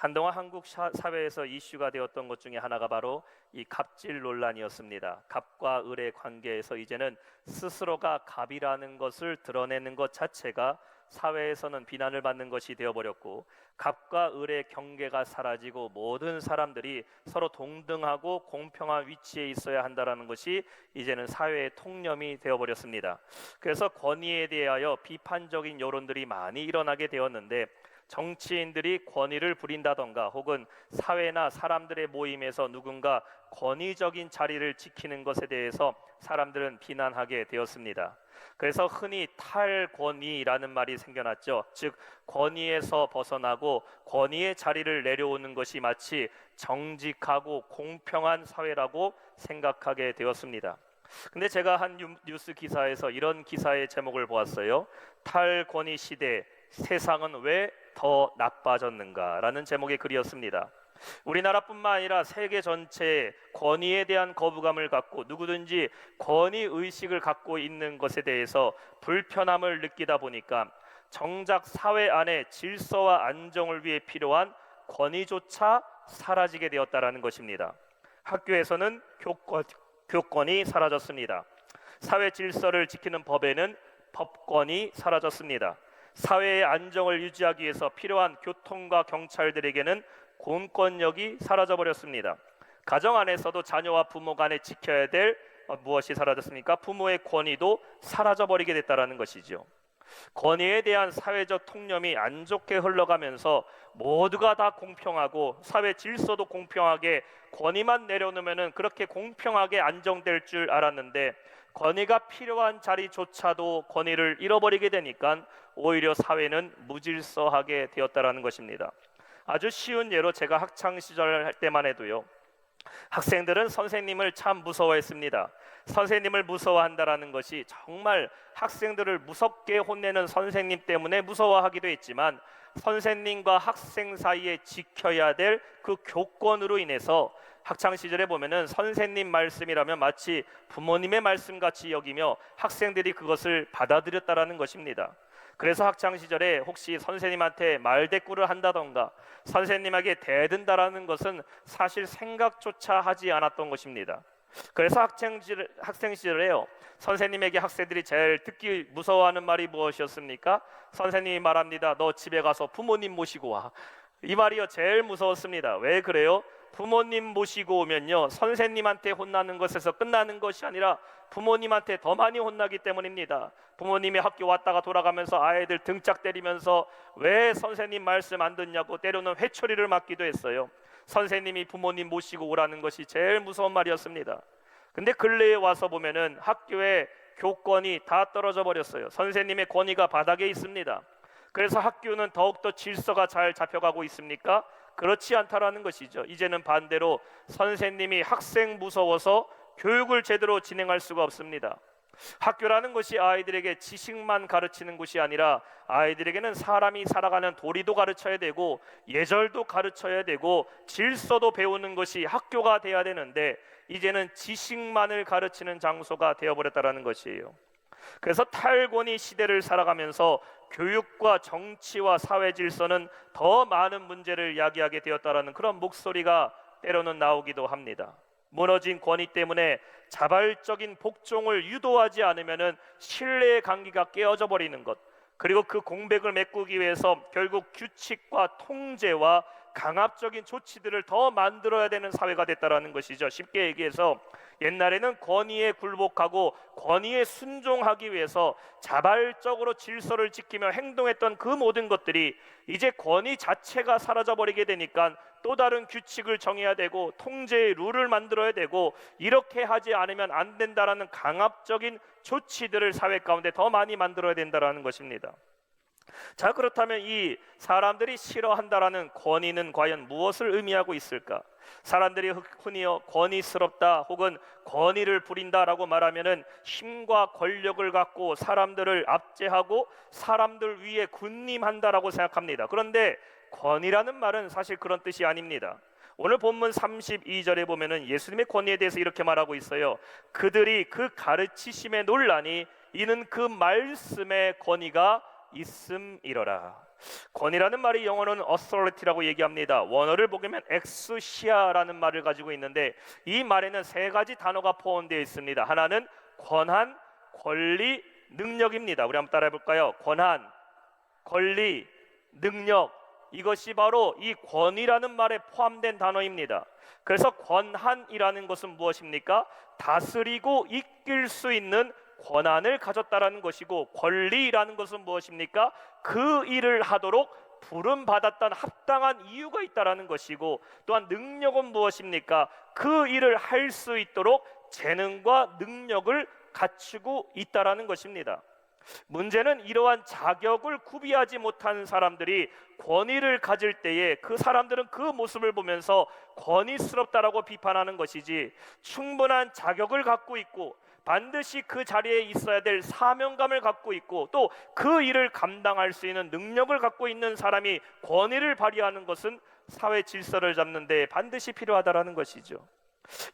한동안 한국 사회에서 이슈가 되었던 것 중에 하나가 바로 이 갑질 논란이었습니다. 갑과 을의 관계에서 이제는 스스로가 갑이라는 것을 드러내는 것 자체가 사회에서는 비난을 받는 것이 되어버렸고, 갑과 을의 경계가 사라지고 모든 사람들이 서로 동등하고 공평한 위치에 있어야 한다는 것이 이제는 사회의 통념이 되어버렸습니다. 그래서 권위에 대하여 비판적인 여론들이 많이 일어나게 되었는데, 정치인들이 권위를 부린다던가 혹은 사회나 사람들의 모임에서 누군가 권위적인 자리를 지키는 것에 대해서 사람들은 비난하게 되었습니다. 그래서 흔히 탈권위라는 말이 생겨났죠. 즉, 권위에서 벗어나고 권위의 자리를 내려오는 것이 마치 정직하고 공평한 사회라고 생각하게 되었습니다. 근데 제가 한 뉴스 기사에서 이런 기사의 제목을 보았어요. 탈권위 시대, 세상은 왜 더 나빠졌는가? 라는 제목의 글이었습니다. 우리나라뿐만 아니라 세계 전체에 권위에 대한 거부감을 갖고 누구든지 권위 의식을 갖고 있는 것에 대해서 불편함을 느끼다 보니까 정작 사회 안에 질서와 안정을 위해 필요한 권위조차 사라지게 되었다라는 것입니다. 학교에서는 교권이 사라졌습니다. 사회 질서를 지키는 법에는 법권이 사라졌습니다. 사회의 안정을 유지하기 위해서 필요한 교통과 경찰들에게는 공권력이 사라져버렸습니다. 가정 안에서도 자녀와 부모 간에 지켜야 될 무엇이 사라졌습니까? 부모의 권위도 사라져버리게 됐다는 것이죠. 권위에 대한 사회적 통념이 안 좋게 흘러가면서 모두가 다 공평하고 사회 질서도 공평하게 권위만 내려놓으면 그렇게 공평하게 안정될 줄 알았는데, 권위가 필요한 자리조차도 권위를 잃어버리게 되니까 오히려 사회는 무질서하게 되었다는 것입니다. 아주 쉬운 예로 제가 학창시절 할 때만 해도요, 학생들은 선생님을 참 무서워했습니다. 선생님을 무서워한다라는 것이 정말 학생들을 무섭게 혼내는 선생님 때문에 무서워하기도 했지만, 선생님과 학생 사이에 지켜야 될 그 교권으로 인해서 학창시절에 보면은 선생님 말씀이라면 마치 부모님의 말씀같이 여기며 학생들이 그것을 받아들였다라는 것입니다. 그래서 학창시절에 혹시 선생님한테 말대꾸를 한다던가 선생님에게 대든다라는 것은 사실 생각조차 하지 않았던 것입니다. 그래서 학생 시절에요, 선생님에게 학생들이 제일 듣기 무서워하는 말이 무엇이었습니까? 선생님이 말합니다. 너 집에 가서 부모님 모시고 와. 이 말이요 제일 무서웠습니다. 왜 그래요? 부모님 모시고 오면요, 선생님한테 혼나는 것에서 끝나는 것이 아니라 부모님한테 더 많이 혼나기 때문입니다. 부모님이 학교 왔다가 돌아가면서 아이들 등짝 때리면서 왜 선생님 말씀 안 듣냐고 때로는 회초리를 맞기도 했어요. 선생님이 부모님 모시고 오라는 것이 제일 무서운 말이었습니다. 근데 근래에 와서 보면은 학교의 교권이 다 떨어져 버렸어요. 선생님의 권위가 바닥에 있습니다. 그래서 학교는 더욱더 질서가 잘 잡혀가고 있습니까? 그렇지 않다라는 것이죠. 이제는 반대로 선생님이 학생 무서워서 교육을 제대로 진행할 수가 없습니다. 학교라는 것이 아이들에게 지식만 가르치는 곳이 아니라 아이들에게는 사람이 살아가는 도리도 가르쳐야 되고 예절도 가르쳐야 되고 질서도 배우는 것이 학교가 돼야 되는데, 이제는 지식만을 가르치는 장소가 되어버렸다는 것이에요. 그래서 탈권위 시대를 살아가면서 교육과 정치와 사회 질서는 더 많은 문제를 야기하게 되었다라는 그런 목소리가 때로는 나오기도 합니다. 무너진 권위 때문에 자발적인 복종을 유도하지 않으면 신뢰의 관계가 깨어져 버리는 것, 그리고 그 공백을 메꾸기 위해서 결국 규칙과 통제와 강압적인 조치들을 더 만들어야 되는 사회가 됐다라는 것이죠. 쉽게 얘기해서 옛날에는 권위에 굴복하고 권위에 순종하기 위해서 자발적으로 질서를 지키며 행동했던 그 모든 것들이 이제 권위 자체가 사라져버리게 되니까 또 다른 규칙을 정해야 되고 통제의 룰을 만들어야 되고 이렇게 하지 않으면 안 된다라는 강압적인 조치들을 사회 가운데 더 많이 만들어야 된다라는 것입니다. 자, 그렇다면 이 사람들이 싫어한다라는 권위는 과연 무엇을 의미하고 있을까? 사람들이 흔히 권위스럽다 혹은 권위를 부린다라고 말하면은 힘과 권력을 갖고 사람들을 압제하고 사람들 위에 군림한다라고 생각합니다. 그런데 권위라는 말은 사실 그런 뜻이 아닙니다. 오늘 본문 32절에 보면은 예수님의 권위에 대해서 이렇게 말하고 있어요. 그들이 그 가르치심에 놀라니 이는 그 말씀의 권위가 있음이러라. 권위라는 말이 영어로는 authority라고 얘기합니다. 원어를 보면 exousia라는 말을 가지고 있는데 이 말에는 세 가지 단어가 포함되어 있습니다. 하나는 권한, 권리, 능력입니다. 우리 한번 따라해 볼까요? 권한, 권리, 능력. 이것이 바로 이 권위라는 말에 포함된 단어입니다. 그래서 권한이라는 것은 무엇입니까? 다스리고 이끌 수 있는 권한을 가졌다라는 것이고, 권리라는 것은 무엇입니까? 그 일을 하도록 부름받았던 합당한 이유가 있다라는 것이고, 또한 능력은 무엇입니까? 그 일을 할 수 있도록 재능과 능력을 갖추고 있다라는 것입니다. 문제는 이러한 자격을 구비하지 못한 사람들이 권위를 가질 때에 그 사람들은 그 모습을 보면서 권위스럽다라고 비판하는 것이지, 충분한 자격을 갖고 있고 반드시 그 자리에 있어야 될 사명감을 갖고 있고 또 그 일을 감당할 수 있는 능력을 갖고 있는 사람이 권위를 발휘하는 것은 사회 질서를 잡는 데 반드시 필요하다라는 것이죠.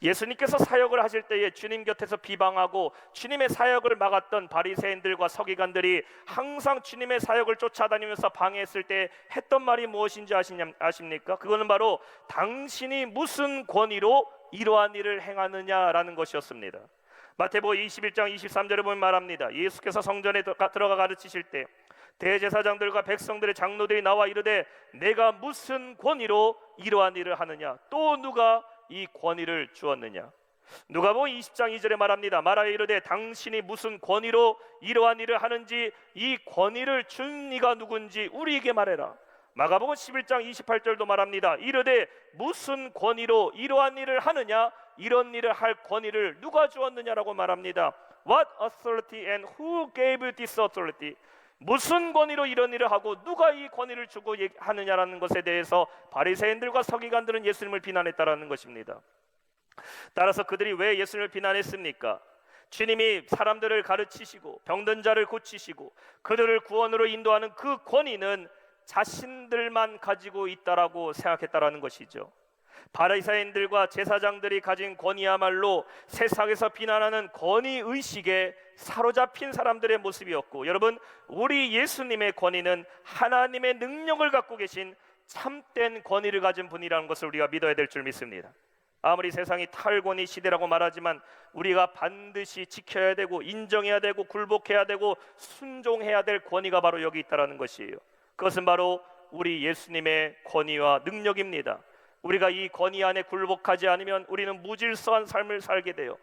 예수님께서 사역을 하실 때에 주님 곁에서 비방하고 주님의 사역을 막았던 바리새인들과 서기관들이 항상 주님의 사역을 쫓아다니면서 방해했을 때 했던 말이 무엇인지 아십니까? 그거는 바로 당신이 무슨 권위로 이러한 일을 행하느냐라는 것이었습니다. 마태복음 21장 23절에 보면 말합니다. 예수께서 성전에 들어가 가르치실 때 대제사장들과 백성들의 장로들이 나와 이르되 내가 무슨 권위로 이러한 일을 하느냐, 또 누가 이 권위를 주었느냐. 누가복음 20장 2절에 말합니다. 말하여 이르되 당신이 무슨 권위로 이러한 일을 하는지 이 권위를 준 이가 누군지 우리에게 말해라. 마가복음 11장 28절도 말합니다. 이르되 무슨 권위로 이러한 일을 하느냐, 이런 일을 할 권위를 누가 주었느냐라고 말합니다. What authority and who gave you this authority? 무슨 권위로 이런 일을 하고 누가 이 권위를 주고 하느냐라는 것에 대해서 바리새인들과 서기관들은 예수님을 비난했다라는 것입니다. 따라서 그들이 왜 예수님을 비난했습니까? 주님이 사람들을 가르치시고 병든 자를 고치시고 그들을 구원으로 인도하는 그 권위는 자신들만 가지고 있다라고 생각했다라는 것이죠. 바리새인들과 제사장들이 가진 권위야말로 세상에서 비난하는 권위의식에 사로잡힌 사람들의 모습이었고, 여러분, 우리 예수님의 권위는 하나님의 능력을 갖고 계신 참된 권위를 가진 분이라는 것을 우리가 믿어야 될 줄 믿습니다. 아무리 세상이 탈권위 시대라고 말하지만 우리가 반드시 지켜야 되고 인정해야 되고 굴복해야 되고 순종해야 될 권위가 바로 여기 있다는 것이에요. 그것은 바로 우리 예수님의 권위와 능력입니다. 우리가 이 권위 안에 굴복하지 않으면 우리는 무질서한 삶을 살게 돼요.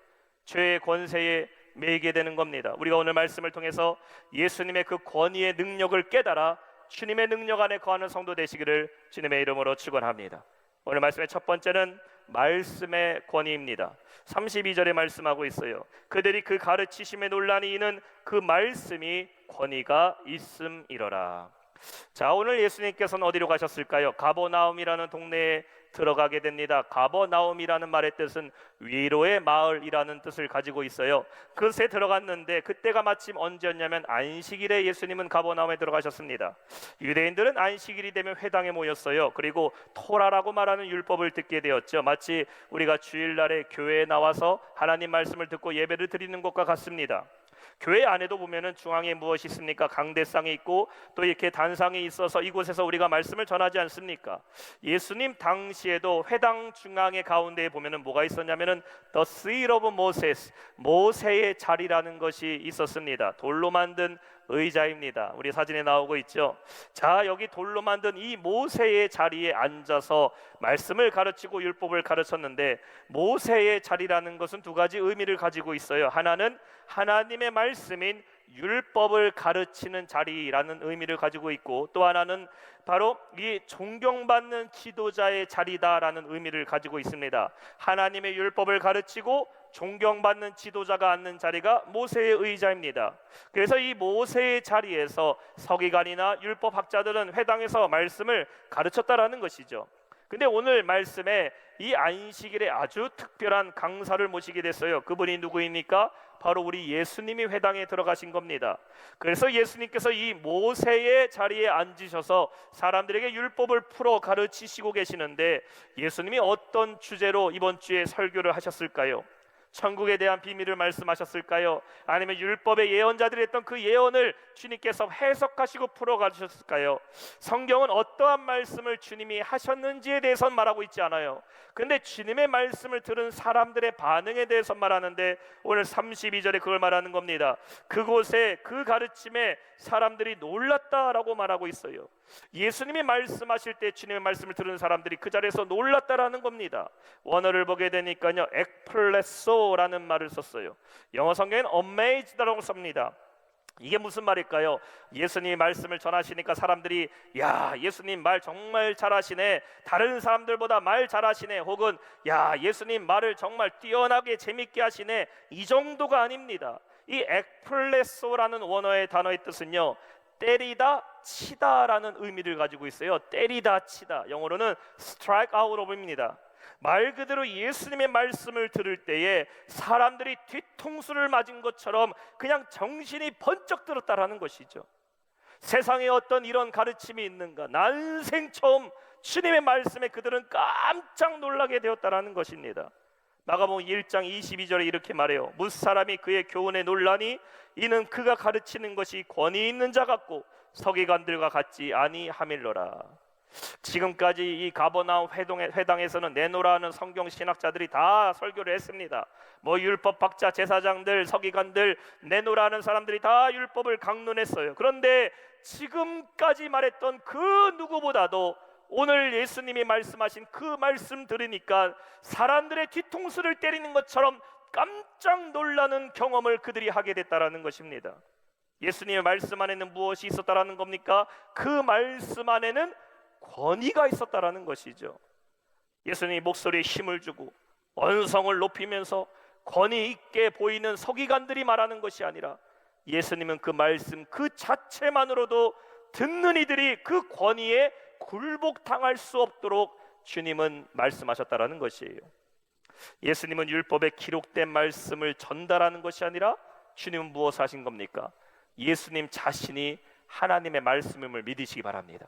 죄의 권세에 매이게 되는 겁니다. 우리가 오늘 말씀을 통해서 예수님의 그 권위의 능력을 깨달아 주님의 능력 안에 거하는 성도 되시기를 주님의 이름으로 축원합니다. 오늘 말씀의 첫 번째는 말씀의 권위입니다. 32절에 말씀하고 있어요. 그들이 그 가르치심에 논란이 이는 그 말씀이 권위가 있음이로라. 자, 오늘 예수님께서는 어디로 가셨을까요? 가버나움이라는 동네에 들어가게 됩니다. 가버나움이라는 말의 뜻은 위로의 마을이라는 뜻을 가지고 있어요. 그곳에 들어갔는데 그때가 마침 언제였냐면 안식일에 예수님은 가버나움에 들어가셨습니다. 유대인들은 안식일이 되면 회당에 모였어요. 그리고 토라라고 말하는 율법을 듣게 되었죠. 마치 우리가 주일날에 교회에 나와서 하나님 말씀을 듣고 예배를 드리는 것과 같습니다. 교회 안에도 보면은 중앙에 무엇이 있습니까? 강대상이 있고 또 이렇게 단상이 있어서 이곳에서 우리가 말씀을 전하지 않습니까? 예수님 당시에도 회당 중앙의 가운데에 보면은 뭐가 있었냐면은 The Seat of Moses, 모세의 자리라는 것이 있었습니다. 돌로 만든 의자입니다. 우리 사진에 나오고 있죠. 자, 여기 돌로 만든 이 모세의 자리에 앉아서 말씀을 가르치고 율법을 가르쳤는데, 모세의 자리라는 것은 두 가지 의미를 가지고 있어요. 하나는 하나님의 말씀인 율법을 가르치는 자리라는 의미를 가지고 있고, 또 하나는 바로 이 존경받는 지도자의 자리다라는 의미를 가지고 있습니다. 하나님의 율법을 가르치고 존경받는 지도자가 앉는 자리가 모세의 의자입니다. 그래서 이 모세의 자리에서 서기관이나 율법학자들은 회당에서 말씀을 가르쳤다라는 것이죠. 근데 오늘 말씀에 이 안식일에 아주 특별한 강사를 모시게 됐어요. 그분이 누구입니까? 바로 우리 예수님이 회당에 들어가신 겁니다. 그래서 예수님께서 이 모세의 자리에 앉으셔서 사람들에게 율법을 풀어 가르치시고 계시는데, 예수님이 어떤 주제로 이번 주에 설교를 하셨을까요? 천국에 대한 비밀을 말씀하셨을까요? 아니면 율법의 예언자들이 했던 그 예언을 주님께서 해석하시고 풀어가셨을까요? 성경은 어떠한 말씀을 주님이 하셨는지에 대해서는 말하고 있지 않아요. 근데 주님의 말씀을 들은 사람들의 반응에 대해서 말하는데 오늘 32절에 그걸 말하는 겁니다. 그곳에 그 가르침에 사람들이 놀랐다라고 말하고 있어요. 예수님이 말씀하실 때 주님의 말씀을 들은 사람들이 그 자리에서 놀랐다라는 겁니다. 원어를 보게 되니까요, 엑플레소라는 말을 썼어요. 영어 성경에는 amazed라고 씁니다. 이게 무슨 말일까요? 예수님이 말씀을 전하시니까 사람들이 야, 예수님 말 정말 잘하시네, 다른 사람들보다 말 잘하시네, 혹은 야, 예수님 말을 정말 뛰어나게 재밌게 하시네, 이 정도가 아닙니다. 이 엑플레소라는 원어의 단어의 뜻은요, 때리다 치다라는 의미를 가지고 있어요. 때리다 치다, 영어로는 strike out of입니다. 말 그대로 예수님의 말씀을 들을 때에 사람들이 뒤통수를 맞은 것처럼 그냥 정신이 번쩍 들었다라는 것이죠. 세상에 어떤 이런 가르침이 있는가, 난생 처음 주님의 말씀에 그들은 깜짝 놀라게 되었다라는 것입니다. 마가복음 1장 22절에 이렇게 말해요. 무사람이 그의 교훈에 놀라니 이는 그가 가르치는 것이 권위 있는 자 같고 서기관들과 같지 아니함일러라. 지금까지 이 가버나움 회당에서는 내노라는 성경 신학자들이 다 설교를 했습니다. 뭐 율법학자, 제사장들, 서기관들, 내노라는 사람들이 다 율법을 강론했어요. 그런데 지금까지 말했던 그 누구보다도 오늘 예수님이 말씀하신 그 말씀 들으니까 사람들의 뒤통수를 때리는 것처럼 깜짝 놀라는 경험을 그들이 하게 됐다라는 것입니다. 예수님의 말씀 안에는 무엇이 있었다라는 겁니까? 그 말씀 안에는 권위가 있었다라는 것이죠. 예수님이 목소리에 힘을 주고 언성을 높이면서 권위 있게 보이는 서기관들이 말하는 것이 아니라 예수님은 그 말씀 그 자체만으로도 듣는 이들이 그 권위에 굴복당할 수 없도록 주님은 말씀하셨다라는 것이에요. 예수님은 율법에 기록된 말씀을 전달하는 것이 아니라 주님은 무엇을 하신 겁니까? 예수님 자신이 하나님의 말씀임을 믿으시기 바랍니다.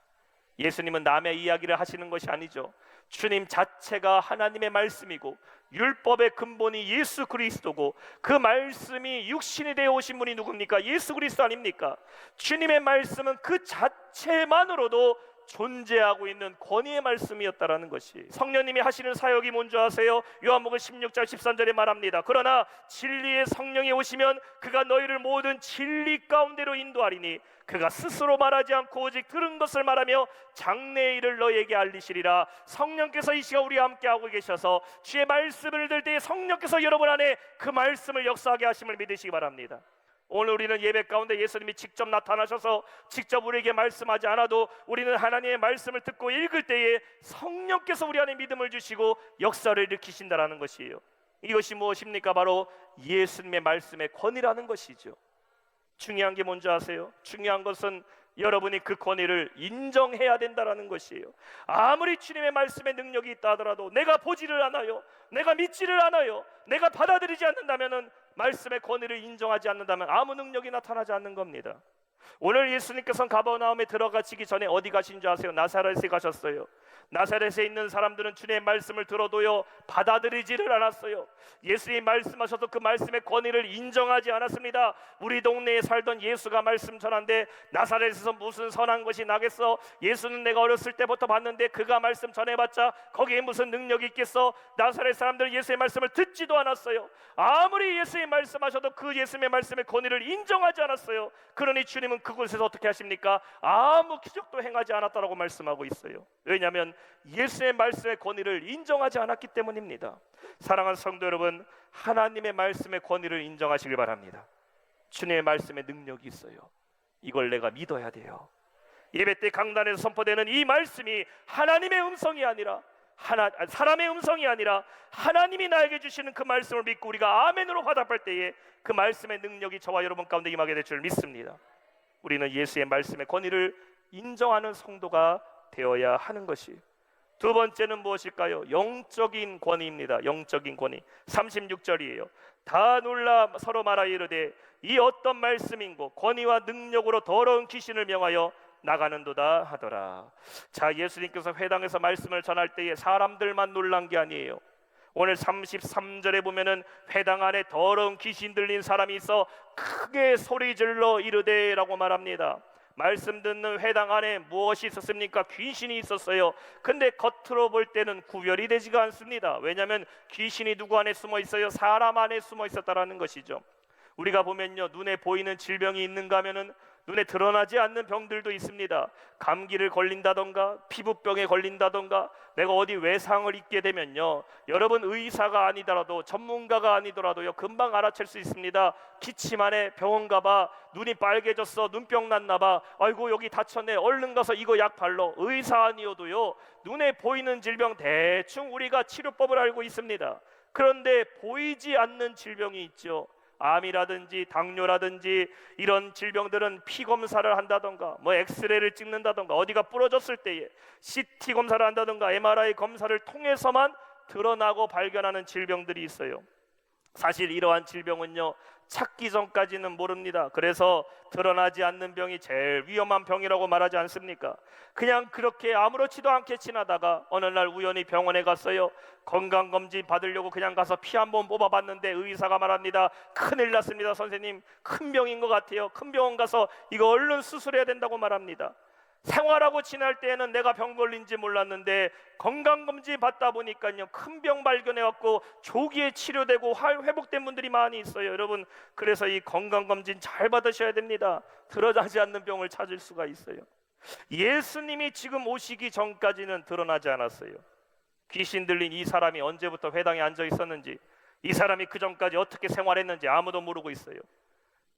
예수님은 남의 이야기를 하시는 것이 아니죠. 주님 자체가 하나님의 말씀이고 율법의 근본이 예수 그리스도고 그 말씀이 육신이 되어 오신 분이 누굽니까? 예수 그리스도 아닙니까? 주님의 말씀은 그 자체만으로도 존재하고 있는 권위의 말씀이었다라는 것이, 성령님이 하시는 사역이 뭔지 아세요? 요한복음 16장 13절에 말합니다. 그러나 진리의 성령이 오시면 그가 너희를 모든 진리 가운데로 인도하리니 그가 스스로 말하지 않고 오직 들은 것을 말하며 장래의 일을 너희에게 알리시리라. 성령께서 이 시간 우리와 함께 하고 계셔서 주의 말씀을 들 때에 성령께서 여러분 안에 그 말씀을 역사하게 하심을 믿으시기 바랍니다. 오늘 우리는 예배 가운데 예수님이 직접 나타나셔서 직접 우리에게 말씀하지 않아도 우리는 하나님의 말씀을 듣고 읽을 때에 성령께서 우리 안에 믿음을 주시고 역사를 일으키신다라는 것이에요. 이것이 무엇입니까? 바로 예수님의 말씀의 권위라는 것이죠. 중요한 게 뭔지 아세요? 중요한 것은 여러분이 그 권위를 인정해야 된다라는 것이에요. 아무리 주님의 말씀에 능력이 있다 하더라도 내가 보지를 않아요, 내가 믿지를 않아요, 내가 받아들이지 않는다면, 말씀의 권위를 인정하지 않는다면 아무 능력이 나타나지 않는 겁니다. 오늘 예수님께서는 가버나움에 들어가시기 전에 어디 가신 줄 아세요? 나사렛에 가셨어요. 나사렛에 있는 사람들은 주님의 말씀을 들어도요 받아들이지를 않았어요. 예수님이 말씀하셔도 그 말씀의 권위를 인정하지 않았습니다. 우리 동네에 살던 예수가 말씀 전한데 나사렛에서 무슨 선한 것이 나겠어? 예수는 내가 어렸을 때부터 봤는데 그가 말씀 전해봤자 거기에 무슨 능력이 있겠어? 나사렛 사람들은 예수의 말씀을 듣지도 않았어요. 아무리 예수의 말씀하셔도 그 예수의 말씀의 권위를 인정하지 않았어요. 그러니 주님은 그곳에서 어떻게 하십니까? 아무 기적도 행하지 않았다라고 말씀하고 있어요. 왜냐하면 예수의 말씀의 권위를 인정하지 않았기 때문입니다. 사랑하는 성도 여러분, 하나님의 말씀의 권위를 인정하시길 바랍니다. 주님의 말씀에 능력이 있어요. 이걸 내가 믿어야 돼요. 예배 때 강단에서 선포되는 이 말씀이 하나님의 음성이 아니라 사람의 음성이 아니라 하나님이 나에게 주시는 그 말씀을 믿고 우리가 아멘으로 화답할 때에 그 말씀의 능력이 저와 여러분 가운데 임하게 될 줄 믿습니다. 우리는 예수의 말씀의 권위를 인정하는 성도가 되어야 하는 것이. 두 번째는 무엇일까요? 영적인 권위입니다. 영적인 권위. 36절이에요. 다 놀라 서로 말하여 이르되 이 어떤 말씀인고 권위와 능력으로 더러운 귀신을 명하여 나가는도다 하더라. 자, 예수님께서 회당에서 말씀을 전할 때에 사람들만 놀란 게 아니에요. 오늘 33절에 보면은 회당 안에 더러운 귀신 들린 사람이 있어 크게 소리질러 이르되라고 말합니다. 말씀 듣는 회당 안에 무엇이 있었습니까? 귀신이 있었어요. 근데 겉으로 볼 때는 구별이 되지가 않습니다. 왜냐하면 귀신이 누구 안에 숨어 있어요? 사람 안에 숨어 있었다라는 것이죠. 우리가 보면요, 눈에 보이는 질병이 있는가 하면은 눈에 드러나지 않는 병들도 있습니다. 감기를 걸린다던가 피부병에 걸린다던가 내가 어디 외상을 입게 되면요, 여러분 의사가 아니더라도 전문가가 아니더라도요 금방 알아챌 수 있습니다. 기침하네, 병원 가봐, 눈이 빨개졌어, 눈병 났나봐, 아이고 여기 다쳤네, 얼른 가서 이거 약 발로. 의사 아니어도요 눈에 보이는 질병 대충 우리가 치료법을 알고 있습니다. 그런데 보이지 않는 질병이 있죠. 암이라든지 당뇨라든지 이런 질병들은 피 검사를 한다던가 뭐 엑스레이를 찍는다던가 어디가 부러졌을 때에 CT 검사를 한다던가 MRI 검사를 통해서만 드러나고 발견하는 질병들이 있어요. 사실 이러한 질병은요 찾기 전까지는 모릅니다. 그래서 드러나지 않는 병이 제일 위험한 병이라고 말하지 않습니까? 그냥 그렇게 아무렇지도 않게 지나다가 어느 날 우연히 병원에 갔어요. 건강검진 받으려고 그냥 가서 피 한번 뽑아봤는데 의사가 말합니다. 큰일 났습니다 선생님, 큰 병인 것 같아요. 큰 병원 가서 이거 얼른 수술해야 된다고 말합니다. 생활하고 지날 때에는 내가 병 걸린지 몰랐는데 건강검진 받다 보니까요 큰 병 발견해갖고 조기에 치료되고 회복된 분들이 많이 있어요. 여러분, 그래서 이 건강검진 잘 받으셔야 됩니다. 드러나지 않는 병을 찾을 수가 있어요. 예수님이 지금 오시기 전까지는 드러나지 않았어요. 귀신 들린 이 사람이 언제부터 회당에 앉아 있었는지, 이 사람이 그 전까지 어떻게 생활했는지 아무도 모르고 있어요.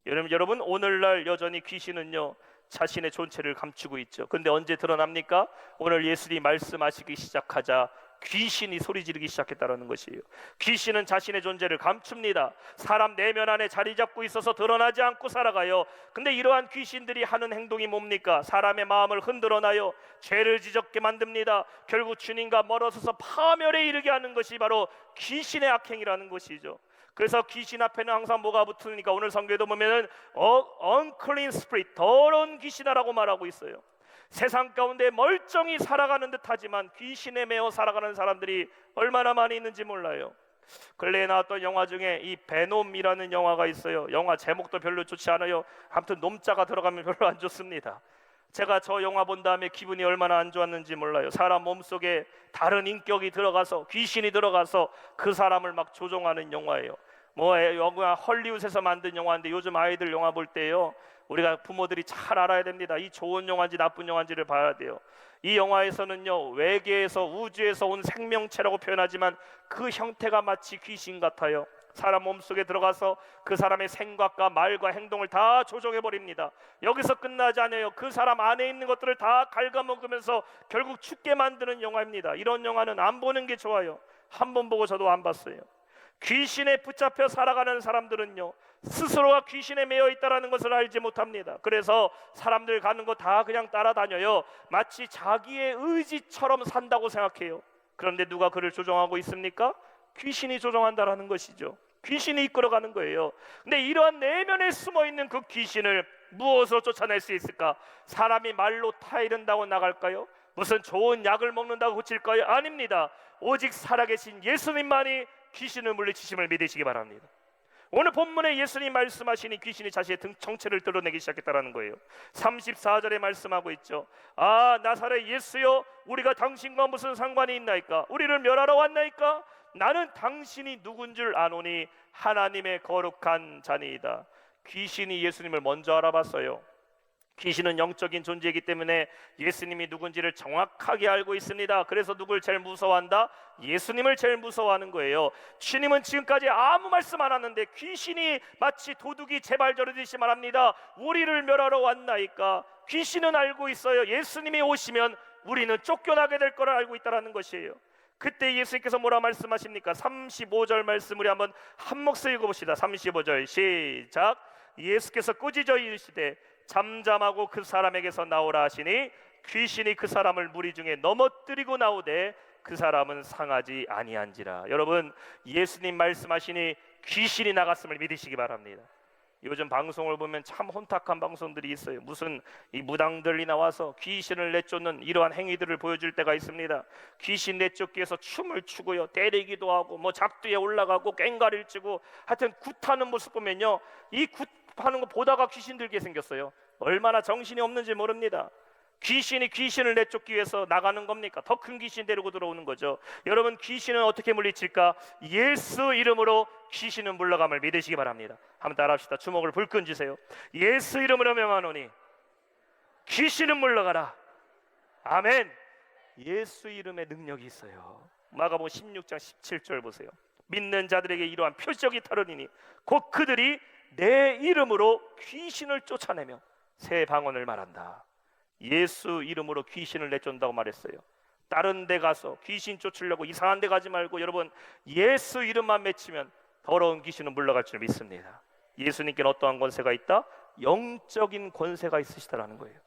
여러분, 오늘날 여전히 귀신은요 자신의 존재를 감추고 있죠. 근데 언제 드러납니까? 오늘 예수님이 말씀하시기 시작하자 귀신이 소리 지르기 시작했다는 것이에요. 귀신은 자신의 존재를 감춥니다. 사람 내면 안에 자리 잡고 있어서 드러나지 않고 살아가요. 근데 이러한 귀신들이 하는 행동이 뭡니까? 사람의 마음을 흔들어놔요. 죄를 지적게 만듭니다. 결국 주님과 멀어서서 파멸에 이르게 하는 것이 바로 귀신의 악행이라는 것이죠. 그래서 귀신 앞에는 항상 뭐가 붙으니까 오늘 성경에도 보면은 unclean spirit, 더러운 귀신아라고 말하고 있어요. 세상 가운데 멀쩡히 살아가는 듯하지만 귀신에 매어 살아가는 사람들이 얼마나 많이 있는지 몰라요. 근래에 나왔던 영화 중에 이 베놈이라는 영화가 있어요. 영화 제목도 별로 좋지 않아요. 아무튼 놈자가 들어가면 별로 안 좋습니다. 제가 저 영화 본 다음에 기분이 얼마나 안 좋았는지 몰라요. 사람 몸속에 다른 인격이 들어가서, 귀신이 들어가서 그 사람을 막 조종하는 영화예요. 영화 헐리우드에서 만든 영화인데 요즘 아이들 영화 볼 때요 우리가 부모들이 잘 알아야 됩니다. 이 좋은 영화인지 나쁜 영화인지를 봐야 돼요. 이 영화에서는요 외계에서, 우주에서 온 생명체라고 표현하지만 그 형태가 마치 귀신 같아요. 사람 몸속에 들어가서 그 사람의 생각과 말과 행동을 다 조종해버립니다. 여기서 끝나지 않아요. 그 사람 안에 있는 것들을 다 갉아먹으면서 결국 죽게 만드는 영화입니다. 이런 영화는 안 보는 게 좋아요. 한 번 보고 저도 안 봤어요. 귀신에 붙잡혀 살아가는 사람들은요 스스로가 귀신에 매여 있다는 것을 알지 못합니다. 그래서 사람들 가는 거 다 그냥 따라다녀요. 마치 자기의 의지처럼 산다고 생각해요. 그런데 누가 그를 조종하고 있습니까? 귀신이 조종한다라는 것이죠. 귀신이 이끌어가는 거예요. 근데 이러한 내면에 숨어있는 그 귀신을 무엇으로 쫓아낼 수 있을까? 사람이 말로 타이른다고 나갈까요? 무슨 좋은 약을 먹는다고 고칠까요? 아닙니다. 오직 살아계신 예수님만이 귀신을 물리치심을 믿으시기 바랍니다. 오늘 본문에 예수님 말씀하시니 귀신이 자신의 정체를 드러내기 시작했다는 거예요. 34절에 말씀하고 있죠. 아, 나사렛 예수여, 우리가 당신과 무슨 상관이 있나이까? 우리를 멸하러 왔나이까? 나는 당신이 누군 줄 아노니 하나님의 거룩한 자니이다. 귀신이 예수님을 먼저 알아봤어요. 귀신은 영적인 존재이기 때문에 예수님이 누군지를 정확하게 알고 있습니다. 그래서 누굴 제일 무서워한다? 예수님을 제일 무서워하는 거예요. 주님은 지금까지 아무 말씀 안 하는데 귀신이 마치 도둑이 제발 저르듯이 말합니다. 우리를 멸하러 왔나이까? 귀신은 알고 있어요. 예수님이 오시면 우리는 쫓겨나게 될 거를 알고 있다는 것이에요. 그때 예수님께서 뭐라 말씀하십니까? 35절 말씀 우리 한번 한 목소리 읽어봅시다. 35절 시작. 예수께서 꾸짖어 이르시되 잠잠하고 그 사람에게서 나오라 하시니 귀신이 그 사람을 무리 중에 넘어뜨리고 나오되 그 사람은 상하지 아니한지라. 여러분, 예수님 말씀하시니 귀신이 나갔음을 믿으시기 바랍니다. 요즘 방송을 보면 참 혼탁한 방송들이 있어요. 무슨 이 무당들이 나와서 귀신을 내쫓는 이러한 행위들을 보여줄 때가 있습니다. 귀신 내쫓기 위해서 춤을 추고요, 때리기도 하고 뭐 작두에 올라가고 꽹과리를 치고 하여튼 굿하는 모습 보면요, 이 굿하는 거 보다가 귀신 들게 생겼어요. 얼마나 정신이 없는지 모릅니다. 귀신이 귀신을 내쫓기 위해서 나가는 겁니까? 더 큰 귀신 데리고 들어오는 거죠. 여러분, 귀신은 어떻게 물리칠까? 예수 이름으로 귀신은 물러감을 믿으시기 바랍니다. 한번 따라합시다. 주먹을 불끈 쥐세요. 예수 이름으로 명하노니 귀신은 물러가라. 아멘. 예수 이름의 능력이 있어요. 마가복음 16장 17절 보세요. 믿는 자들에게 이러한 표적이 따르리니 곧 그들이 내 이름으로 귀신을 쫓아내며 새 방언을 말한다. 예수 이름으로 귀신을 내쫓는다고 말했어요. 다른 데 가서 귀신 쫓으려고 이상한 데 가지 말고 여러분, 예수 이름만 맺히면 더러운 귀신은 물러갈 줄 믿습니다. 예수님께는 어떠한 권세가 있다? 영적인 권세가 있으시다라는 거예요.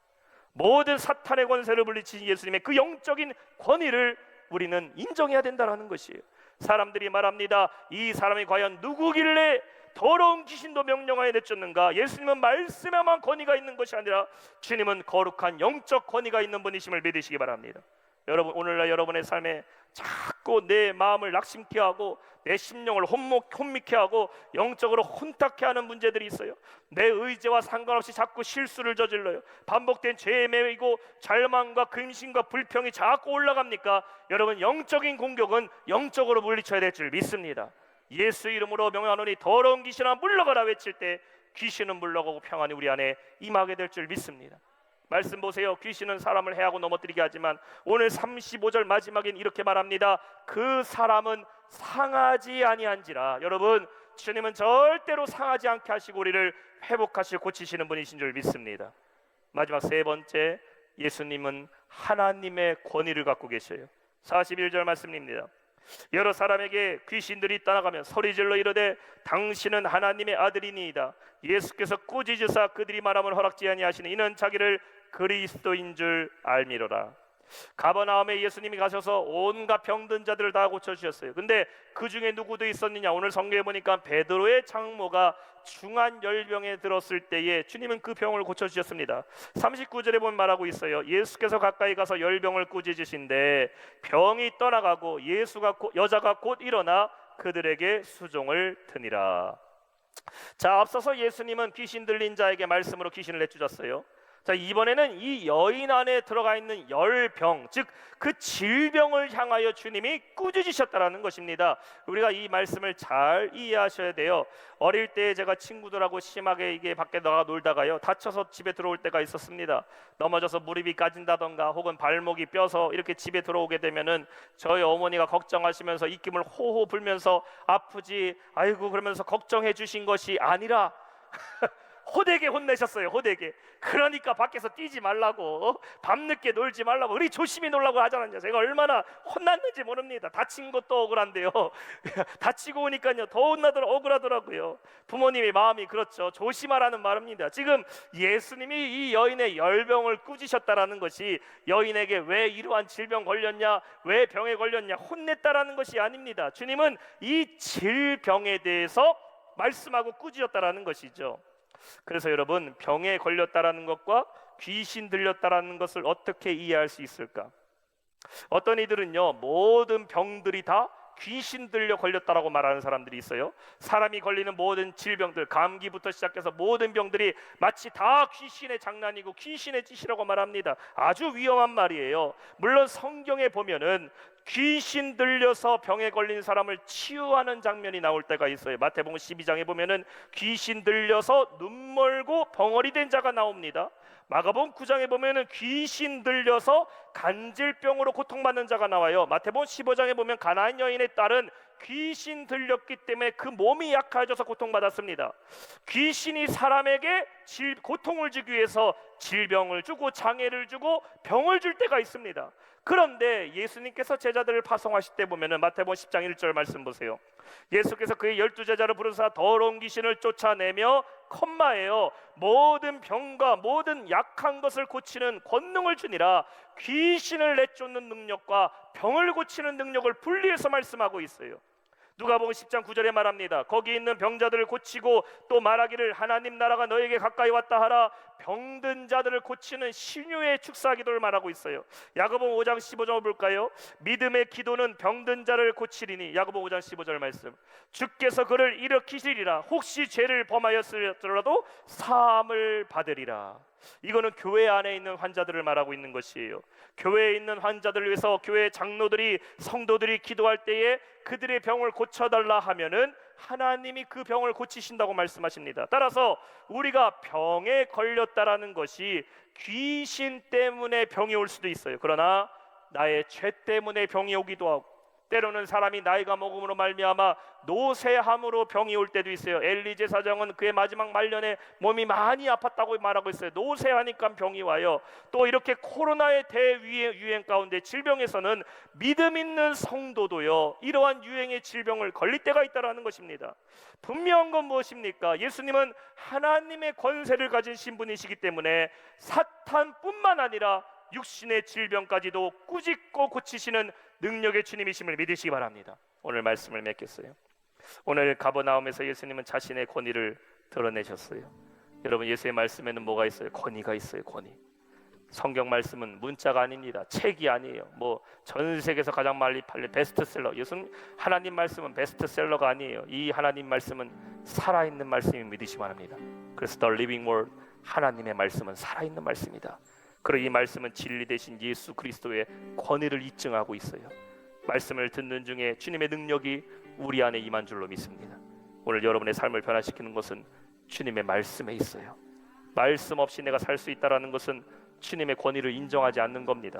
모든 사탄의 권세를 물리치신 예수님의 그 영적인 권위를 우리는 인정해야 된다는 것이에요. 사람들이 말합니다. 이 사람이 과연 누구길래 더러운 귀신도 명령하여 내쫓는가? 예수님은 말씀에만 권위가 있는 것이 아니라 주님은 거룩한 영적 권위가 있는 분이심을 믿으시기 바랍니다. 여러분, 오늘날 여러분의 삶에 자꾸 내 마음을 낙심케 하고 내 심령을 혼미케 하고 영적으로 혼탁케 하는 문제들이 있어요. 내 의지와 상관없이 자꾸 실수를 저질러요. 반복된 죄에 매이고 절망과 근심과 불평이 자꾸 올라갑니까? 여러분, 영적인 공격은 영적으로 물리쳐야 될 줄 믿습니다. 예수 이름으로 명하노니 더러운 귀신아 물러가라 외칠 때 귀신은 물러가고 평안이 우리 안에 임하게 될 줄 믿습니다. 말씀 보세요. 귀신은 사람을 해하고 넘어뜨리게 하지만 오늘 35절 마지막엔 이렇게 말합니다. 그 사람은 상하지 아니한지라. 여러분, 주님은 절대로 상하지 않게 하시고 우리를 회복하시고 고치시는 분이신 줄 믿습니다. 마지막 세 번째, 예수님은 하나님의 권위를 갖고 계셔요. 41절 말씀입니다. 여러 사람에게 귀신들이 떠나가면 소리질러 이르되 당신은 하나님의 아들이니이다. 예수께서 꾸짖으사 그들이 말함을 허락지 아니하시니 이는 자기를 그리스도인 줄 알미로라. 가버나움에 예수님이 가셔서 온갖 병든 자들을 다 고쳐주셨어요. 근데 그 중에 누구도 있었느냐? 오늘 성경에 보니까 베드로의 장모가 중한 열병에 들었을 때에 주님은 그 병을 고쳐주셨습니다. 39절에 보면 말하고 있어요. 예수께서 가까이 가서 열병을 꾸짖으신데 병이 떠나가고 여자가 곧 일어나 그들에게 수종을 드니라. 자, 앞서서 예수님은 귀신 들린 자에게 말씀으로 귀신을 내쫓았어요. 자, 이번에는 이 여인 안에 들어가 있는 열병, 즉 그 질병을 향하여 주님이 꾸짖으셨다라는 것입니다. 우리가 이 말씀을 잘 이해하셔야 돼요. 어릴 때 제가 친구들하고 심하게 이게 밖에 나가 놀다가요, 다쳐서 집에 들어올 때가 있었습니다. 넘어져서 무릎이 까진다던가 혹은 발목이 뼈서 이렇게 집에 들어오게 되면은 저희 어머니가 걱정하시면서 입김을 호호 불면서 아프지 아이고 그러면서 걱정해 주신 것이 아니라 호되게 혼내셨어요. 호되게. 그러니까 밖에서 뛰지 말라고, 밤늦게 놀지 말라고, 우리 조심히 놀라고 하잖아요. 제가 얼마나 혼났는지 모릅니다. 다친 것도 억울한데요, 다치고 오니까요 더 억울하더라고요. 부모님의 마음이 그렇죠. 조심하라는 말입니다. 지금 예수님이 이 여인의 열병을 꾸짖으셨다라는 것이 여인에게 왜 이러한 질병 걸렸냐, 왜 병에 걸렸냐 혼냈다라는 것이 아닙니다. 주님은 이 질병에 대해서 말씀하고 꾸짖었다라는 것이죠. 그래서 여러분, 병에 걸렸다라는 것과 귀신 들렸다라는 것을 어떻게 이해할 수 있을까? 어떤 이들은요, 모든 병들이 다 귀신 들려 걸렸다라고 말하는 사람들이 있어요. 사람이 걸리는 모든 질병들, 감기부터 시작해서 모든 병들이 마치 다 귀신의 장난이고 귀신의 짓이라고 말합니다. 아주 위험한 말이에요. 물론 성경에 보면은 귀신 들려서 병에 걸린 사람을 치유하는 장면이 나올 때가 있어요. 마태복음 12장에 보면은 귀신 들려서 눈멀고 벙어리 된 자가 나옵니다. 마가복음 9장에 보면은 귀신 들려서 간질병으로 고통받는 자가 나와요. 마태복음 15장에 보면 가나안 여인의 딸은 귀신 들렸기 때문에 그 몸이 약해져서 고통받았습니다. 귀신이 사람에게 고통을 주기 위해서 질병을 주고 장애를 주고 병을 줄 때가 있습니다. 그런데 예수님께서 제자들을 파송하실 때 보면은 마태복음 10장 1절 말씀 보세요. 예수께서 그의 12제자를 부르사 더러운 귀신을 쫓아내며 컴마예요. 모든 병과 모든 약한 것을 고치는 권능을 주니라. 귀신을 내쫓는 능력과 병을 고치는 능력을 분리해서 말씀하고 있어요. 누가복음 10장 9절에 말합니다. 거기 있는 병자들을 고치고 또 말하기를 하나님 나라가 너에게 가까이 왔다 하라. 병든 자들을 고치는 신유의 축사 기도를 말하고 있어요. 야고보음 5장 15절을 볼까요? 믿음의 기도는 병든 자를 고치리니. 야고보음 5장 15절 말씀. 주께서 그를 일으키시리라. 혹시 죄를 범하였을지라도 사함을 받으리라. 이거는 교회 안에 있는 환자들을 말하고 있는 것이에요. 교회에 있는 환자들을 위해서 교회 장로들이, 성도들이 기도할 때에 그들의 병을 고쳐달라 하면은 하나님이 그 병을 고치신다고 말씀하십니다. 따라서 우리가 병에 걸렸다라는 것이 귀신 때문에 병이 올 수도 있어요. 그러나 나의 죄 때문에 병이 오기도 하고, 때로는 사람이 나이가 먹음으로 말미암아 노쇠함으로 병이 올 때도 있어요. 엘리 제사장은 그의 마지막 말년에 몸이 많이 아팠다고 말하고 있어요. 노쇠하니까 병이 와요. 또 이렇게 코로나의 대유행 가운데 질병에서는 믿음 있는 성도도요, 이러한 유행의 질병을 걸릴 때가 있다는 것입니다. 분명한 건 무엇입니까? 예수님은 하나님의 권세를 가진 신분이시기 때문에 사탄뿐만 아니라 육신의 질병까지도 꾸짖고 고치시는 능력의 주님이심을 믿으시기 바랍니다. 오늘 말씀을 맺겠어요. 오늘 가버나움에서 예수님은 자신의 권위를 드러내셨어요. 여러분, 예수의 말씀에는 뭐가 있어요? 권위가 있어요. 권위. 성경 말씀은 문자가 아닙니다. 책이 아니에요. 뭐 전 세계에서 가장 많이 팔린 베스트셀러, 예수님 하나님 말씀은 베스트셀러가 아니에요. 이 하나님 말씀은 살아있는 말씀을 믿으시기 바랍니다. 그래서 The Living Word, 하나님의 말씀은 살아있는 말씀이다. 그리고 이 말씀은 진리 되신 예수 그리스도의 권위를 입증하고 있어요. 말씀을 듣는 중에 주님의 능력이 우리 안에 임한 줄로 믿습니다. 오늘 여러분의 삶을 변화시키는 것은 주님의 말씀에 있어요. 말씀 없이 내가 살 수 있다는 것은 주님의 권위를 인정하지 않는 겁니다.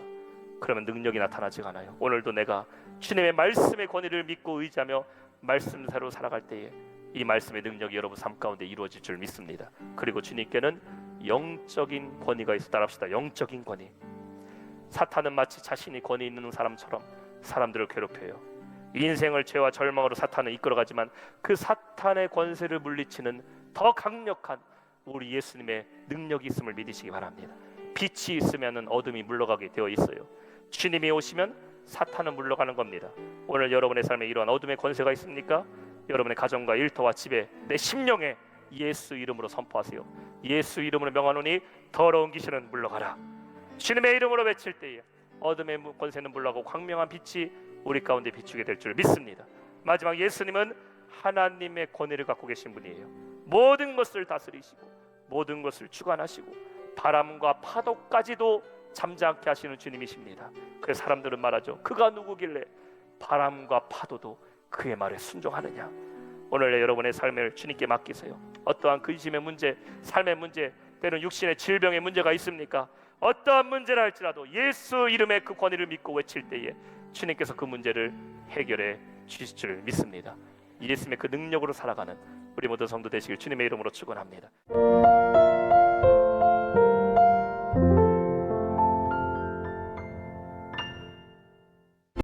그러면 능력이 나타나지 않아요. 오늘도 내가 주님의 말씀의 권위를 믿고 의지하며 말씀대로 살아갈 때에 이 말씀의 능력이 여러분 삶 가운데 이루어질 줄 믿습니다. 그리고 주님께는 영적인 권위가 있어. 따라합시다. 영적인 권위. 사탄은 마치 자신이 권위 있는 사람처럼 사람들을 괴롭혀요. 인생을 죄와 절망으로 사탄은 이끌어가지만 그 사탄의 권세를 물리치는 더 강력한 우리 예수님의 능력이 있음을 믿으시기 바랍니다. 빛이 있으면 어둠이 물러가게 되어 있어요. 주님이 오시면 사탄은 물러가는 겁니다. 오늘 여러분의 삶에 이러한 어둠의 권세가 있습니까? 여러분의 가정과 일터와 집에, 내 심령에 예수 이름으로 선포하세요. 예수 이름으로 명하노니 더러운 귀신은 물러가라. 주님의 이름으로 외칠 때에 어둠의 권세는 물러가고 광명한 빛이 우리 가운데 비추게 될 줄 믿습니다. 마지막, 예수님은 하나님의 권위를 갖고 계신 분이에요. 모든 것을 다스리시고 모든 것을 주관하시고 바람과 파도까지도 잠잠케 하시는 주님이십니다. 그래서 사람들은 말하죠. 그가 누구길래 바람과 파도도 그의 말에 순종하느냐. 오늘 여러분의 삶을 주님께 맡기세요. 어떠한 근심의 문제, 삶의 문제, 때로는 육신의 질병의 문제가 있습니까? 어떠한 문제라 할지라도 예수 이름의 그 권위를 믿고 외칠 때에 주님께서 그 문제를 해결해 주실 줄 믿습니다. 예수님의 그 능력으로 살아가는 우리 모든 성도 되시길 주님의 이름으로 축원합니다.